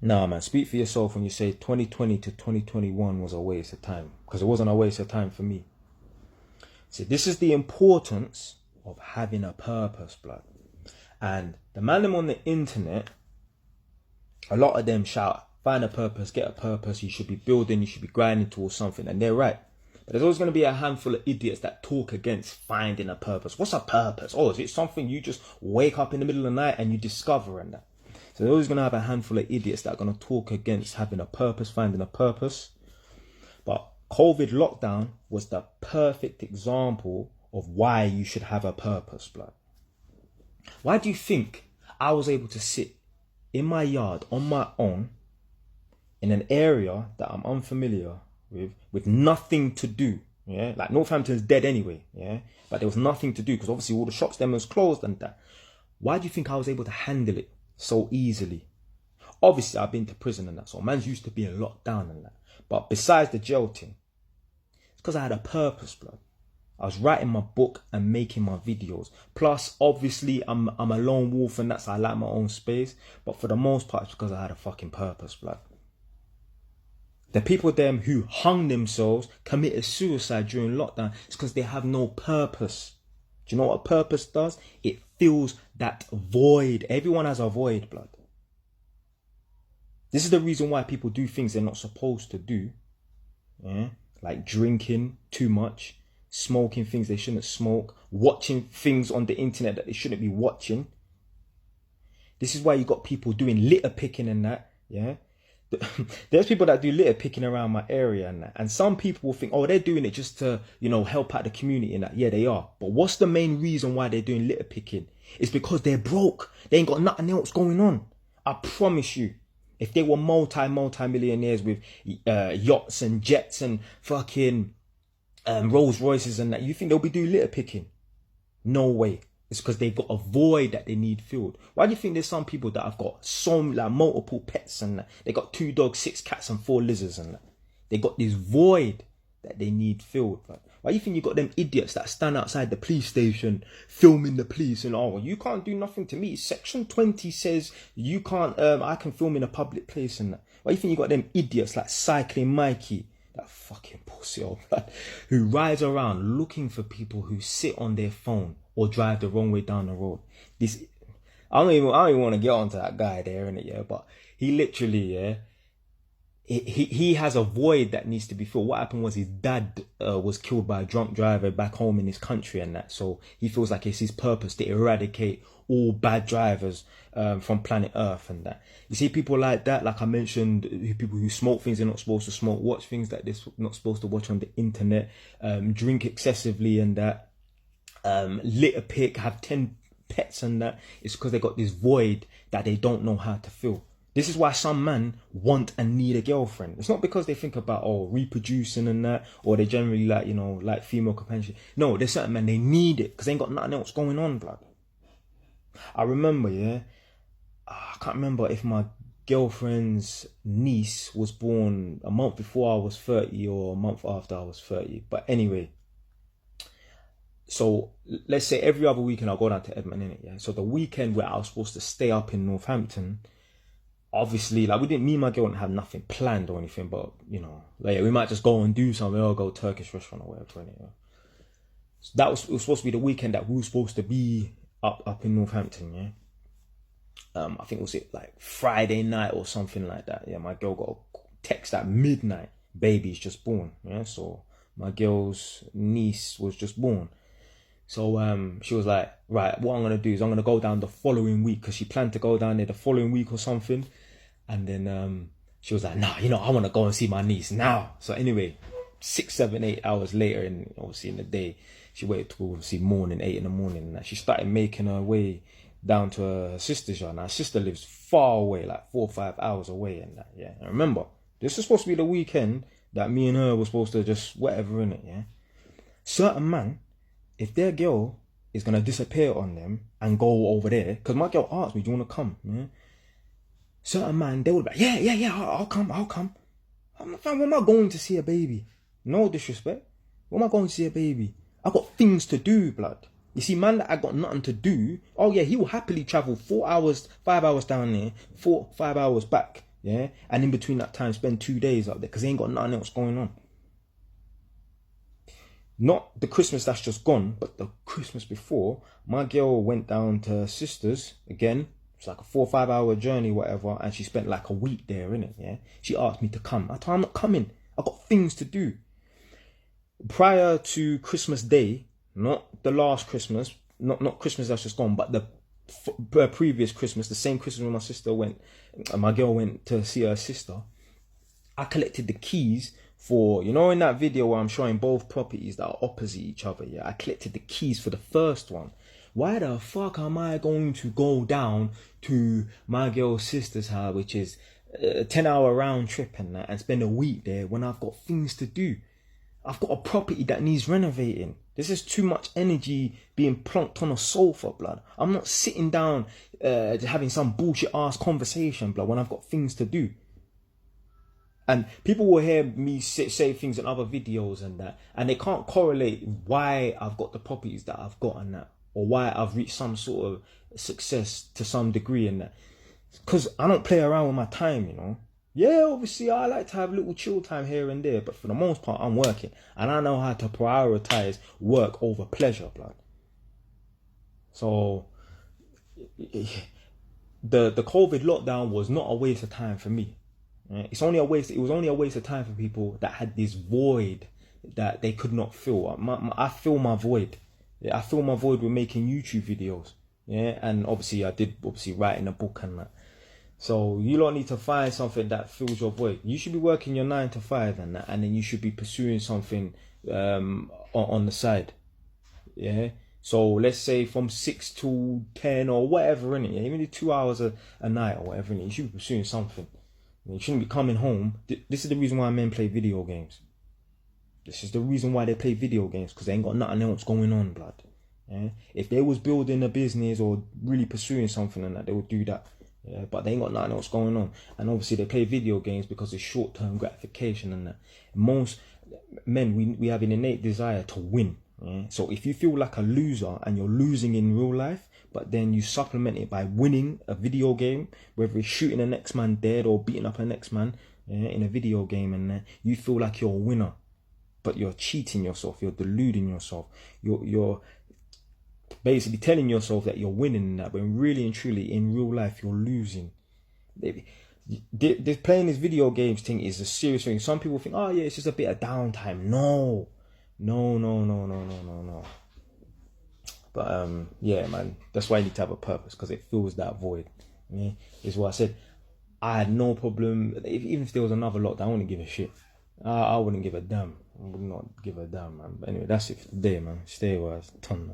Nah, man, speak for yourself when you say 2020 to 2021 was a waste of time. Because it wasn't a waste of time for me. See, this is the importance of having a purpose, blood. And the man them on the internet, a lot of them shout, find a purpose, get a purpose, you should be building, you should be grinding towards something. And they're right. But there's always going to be a handful of idiots that talk against finding a purpose. What's a purpose? Oh, is it something you just wake up in the middle of the night and you discover and that? So they're always going to have a handful of idiots that are going to talk against having a purpose, finding a purpose. But COVID lockdown was the perfect example of why you should have a purpose, blood. Why do you think I was able to sit in my yard on my own in an area that I'm unfamiliar with nothing to do? Yeah, like Northampton's dead anyway. Yeah, but there was nothing to do because obviously all the shops them was closed and that. Why do you think I was able to handle it so easily? Obviously, I've been to prison and that, so man's used to being locked down and that. But besides the jail thing, it's because I had a purpose, blood. I was writing my book and making my videos. Plus, obviously, I'm a lone wolf and that's, I like my own space. But for the most part, it's because I had a fucking purpose, blood. The people them who hung themselves, committed suicide during lockdown, it's because they have no purpose. Do you know what purpose does? It fills that void. Everyone has a void, blood. This is the reason why people do things they're not supposed to do. Yeah? Like drinking too much, smoking things they shouldn't smoke, watching things on the internet that they shouldn't be watching. This is why you got people doing litter picking and that. Yeah? There's people that do litter picking around my area and that. And some people will think, oh, they're doing it just to, help out the community and that. Yeah, they are. But what's the main reason why they're doing litter picking? It's because they're broke. They ain't got nothing else going on. I promise you. If they were multi-millionaires with yachts and jets and fucking Rolls Royces and that, you think they'll be doing litter picking? No way. It's because they got a void that they need filled. Why do you think there's some people that have got multiple pets and that? They got 2 dogs, 6 cats and 4 lizards and that? They got this void that they need filled. Why do you think you got them idiots that stand outside the police station filming the police and, oh, you can't do nothing to me. Section 20 says you can't, I can film in a public place and that. Why do you think you got them idiots like Cycling Mikey, that fucking pussy old blood, who rides around looking for people who sit on their phone or drive the wrong way down the road? I don't even want to get onto that guy there, innit, yeah? But he literally, yeah, he has a void that needs to be filled. What happened was his dad was killed by a drunk driver back home in his country and that. So he feels like it's his purpose to eradicate all bad drivers from planet Earth and that. You see people like that, like I mentioned, people who smoke things they're not supposed to smoke, watch things that they're not supposed to watch on the internet, drink excessively and that, litter pick, have 10 pets and that. It's because they got this void that they don't know how to fill. This is why some men want and need a girlfriend. It's not because they think about, reproducing and that, or they generally like female companionship. No, there's certain men, they need it because they ain't got nothing else going on, blood. I remember, I can't remember if my girlfriend's niece was born a month before I was 30 or a month after I was 30. But anyway, so let's say every other weekend I'll go down to Edmonton, innit, yeah? So the weekend where I was supposed to stay up in Northampton, obviously, like, me and my girl didn't have nothing planned or anything, but, we might just go and do something, or go to a Turkish restaurant or whatever, innit, yeah? So it was supposed to be the weekend that we were supposed to be up in Northampton, yeah? I think it was like Friday night or something like that, yeah? My girl got a text at midnight, baby's just born, yeah? So my girl's niece was just born. So she was like, right, what I'm going to do is I'm going to go down the following week, because she planned to go down there the following week or something. And then she was like, nah, I want to go and see my niece now. So anyway, 6, 7, 8 hours later, obviously in the day, she waited till obviously morning, 8 in the morning. And she started making her way down to her sister's yard. Now, her sister lives far away, like 4 or 5 hours away and that, yeah. And remember, this is supposed to be the weekend that me and her were supposed to just whatever in it, yeah. Certain man, if their girl is going to disappear on them and go over there, because my girl asked me, do you want to come? Yeah? Certain man, they would be like, yeah, I'll come. I'm like, fam, where am I going to see a baby? No disrespect. Where am I going to see a baby? I got things to do, blood. You see, man that I got nothing to do, oh yeah, he will happily travel 4 hours, 5 hours down there, 4, 5 hours back yeah, and in between that time spend 2 days up there because they ain't got nothing else going on. Not the Christmas that's just gone, but the Christmas before, my girl went down to her sister's again. It's like a 4 or 5 hour journey, whatever, and she spent like a week there, innit? Yeah. She asked me to come. I told her I'm not coming. I got things to do. Prior to Christmas Day, not the last Christmas, not Christmas that's just gone, but the previous Christmas, the same Christmas when my sister went, my girl went to see her sister. I collected the keys for, you know, in that video where I'm showing both properties that are opposite each other, yeah, I collected the keys for the first one. Why the fuck am I going to go down to my girl's sister's house, which is a 10-hour round trip and that, and spend a week there when I've got things to do? I've got a property that needs renovating. This is too much energy being plonked on a sofa, blood. I'm not sitting down having some bullshit ass conversation, blood, when I've got things to do. And people will hear me say things in other videos and that, and they can't correlate why I've got the properties that I've got and that, or why I've reached some sort of success to some degree and that. Because I don't play around with my time, you know. Yeah, obviously I like to have a little chill time here and there, but for the most part I'm working, and I know how to prioritize work over pleasure, blood. So the COVID lockdown was not a waste of time for me. It was only a waste of time for people that had this void that they could not fill. I fill my void. I fill my void with making YouTube videos. Yeah, and obviously I did writing a book and that. So you don't need to find something that fills your void. You should be working your 9 to 5 and that, and then you should be pursuing something on the side. Yeah. So let's say from 6 to 10 or whatever, innit? Yeah? Even 2 hours a night or whatever, innit? You should be pursuing something. You shouldn't be coming home. This is the reason why men play video games. This is the reason why they play video games, because they ain't got nothing else going on, blood. Yeah? If they was building a business or really pursuing something and that, they would do that. Yeah, but they ain't got nothing else going on. And obviously they play video games because it's short-term gratification and that. Most men, we have an innate desire to win. Yeah? So if you feel like a loser and you're losing in real life, but then you supplement it by winning a video game, whether it's shooting the next man dead or beating up the next man, yeah, in a video game, and you feel like you're a winner, but you're cheating yourself, you're deluding yourself, you're basically telling yourself that you're winning in that, when really and truly in real life you're losing. This playing this video games thing is a serious thing. Some people think, oh yeah, it's just a bit of downtime. No. But yeah, man, that's why you need to have a purpose, because it fills that void. Yeah, is what I said. I had no problem, even if there was another lockdown, I wouldn't give a shit. I wouldn't give a damn. I would not give a damn, man. But anyway, that's it for today, man. Stay wise. Ton.